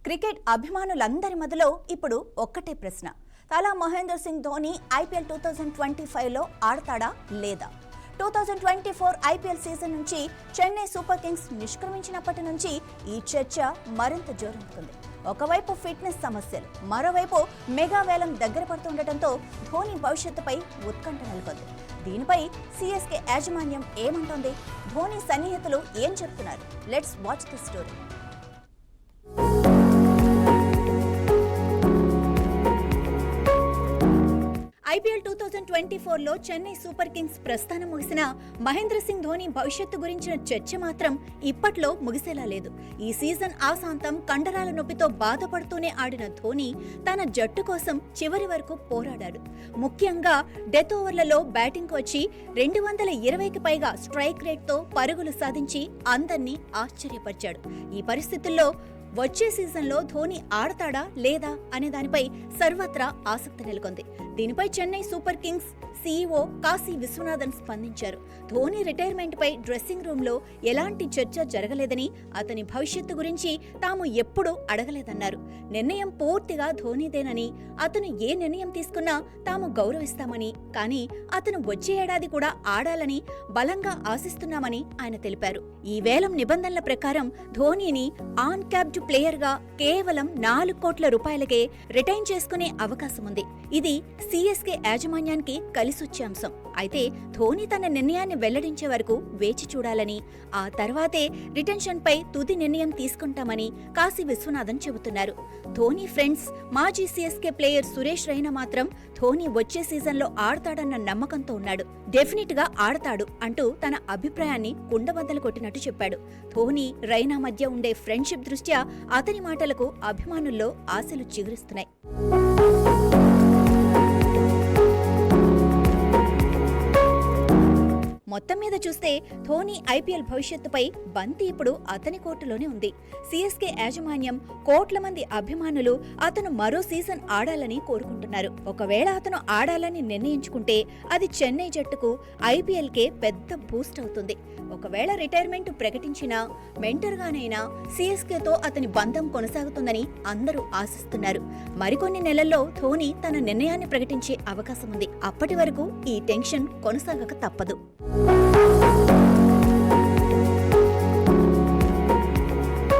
Cricket అభిమానులందరి మధ్యలో ఇప్పుడు ఒక్కటే ప్రశ్న. తలా మహేందర్ సింగ్ ధోని ఐపీఎల్ 2025లో ఆడతాడా లేదా? 2024 ఐపీఎల్ సీజన్ నుంచి చెన్నై సూపర్ కింగ్స్ నిష్క్రమించినప్పటి నుంచి ఈ చర్చ మరింత జోరందుకుంది. ఒకవైపు ఫిట్నెస్ సమస్యలు, మరోవైపు మెగా వేలం దగ్గర పడుతుండటంతో ధోని భవిష్యత్తుపై ఉత్కంఠ నెలకొంది. దీనిపై సిఎస్కే యాజమాన్యం ఏమంటోంది? ధోని సన్నిహితులు ఏం చెప్తున్నారు? Let's watch the story. IPL 2024లో చెన్నై సూపర్ కింగ్స్ ప్రస్థానం ముగిసిన మహేంద్ర సింగ్ ధోని భవిష్యత్తు గురించిన చర్చ మాత్రం ఇప్పట్లో ముగిసేలా లేదు. ఈ సీజన్ ఆసాంతం కండరాల నొప్పితో బాధపడుతూనే ఆడిన ధోని తన జట్టు కోసం చివరి వరకు పోరాడాడు. ముఖ్యంగా డెత్ ఓవర్లలో బ్యాటింగ్కు వచ్చి 220కి పైగా స్ట్రైక్ రేట్తో పరుగులు సాధించి అందర్నీ ఆశ్చర్యపరిచాడు. ఈ పరిస్థితుల్లో వచ్చే సీజన్లో ధోని ఆడతాడా లేదా అనే దానిపై సర్వత్రా ఆసక్తి నెలకొంది. దీనిపై Chennai super Kings CEO Kashi Viswanathan స్పందించారు. ధోని రిటైర్మెంట్ పై డ్రెస్సింగ్ రూమ్ లో ఎలాంటి చర్చ జరగలేదని, అతని భవిష్యత్తు గురించి తాము ఎప్పుడూ అడగలేదన్నారు. నిర్ణయం పూర్తిగా ధోనిదేనని, అతను ఏ నిర్ణయం తీసుకున్నా తాము గౌరవిస్తామని, కానీ అతను వచ్చే ఏడాది కూడా ఆడాలని బలంగా ఆశిస్తున్నామని ఆయన తెలిపారు. ఈ వేలం నిబంధనల ప్రకారం ధోనిని ఆన్ క్యాప్డ్ ప్లేయర్ గా కేవలం 4 కోట్ల రూపాయలకే రిటైన్ చేసుకునే అవకాశం ఉంది. ఇది సిఎస్కే యాజమాన్యానికి కలిసొచ్చే అంశం. అయితే ధోని తన నిర్ణయాన్ని వెల్లడించే వరకు వేచి చూడాలని, ఆ తర్వాతే రిటెన్షన్ పై తుది నిర్ణయం తీసుకుంటామని కాశీ విశ్వనాథన్ చెబుతున్నారు. ధోని ఫ్రెండ్స్ మాజీ సిఎస్కే ప్లేయర్ సురేష్ రైనా మాత్రం ధోని వచ్చే సీజన్లో ఆడతాడన్న నమ్మకంతో ఉన్నాడు. డెఫినెట్ గా ఆడతాడు అంటూ తన అభిప్రాయాన్ని కుండబద్దలు కొట్టినట్టు చెప్పాడు. ధోని రైనా మధ్య ఉండే ఫ్రెండ్షిప్ దృష్ట్యా అతని మాటలకు అభిమానుల్లో ఆశలు చిగురిస్తున్నాయి. మొత్తం మీద చూస్తే ధోని ఐపీఎల్ భవిష్యత్తుపై బంతి ఇప్పుడు అతని కోర్టులోనే ఉంది. సిఎస్కే యాజమాన్యం, కోట్ల మంది అభిమానులు అతను మరో సీజన్ ఆడాలని కోరుకుంటున్నారు. ఒకవేళ అతను ఆడాలని నిర్ణయించుకుంటే అది చెన్నై జట్టుకు ఐపీఎల్కే పెద్ద బూస్ట్ అవుతుంది. ఒకవేళ రిటైర్మెంట్ ప్రకటించినా మెంటర్గానైనా సిఎస్కేతో అతని బంధం కొనసాగుతుందని అందరూ ఆశిస్తున్నారు. మరికొన్ని నెలల్లో ధోని తన నిర్ణయాన్ని ప్రకటించే అవకాశం ఉంది. అప్పటి వరకు ఈ టెన్షన్ కొనసాగక తప్పదు.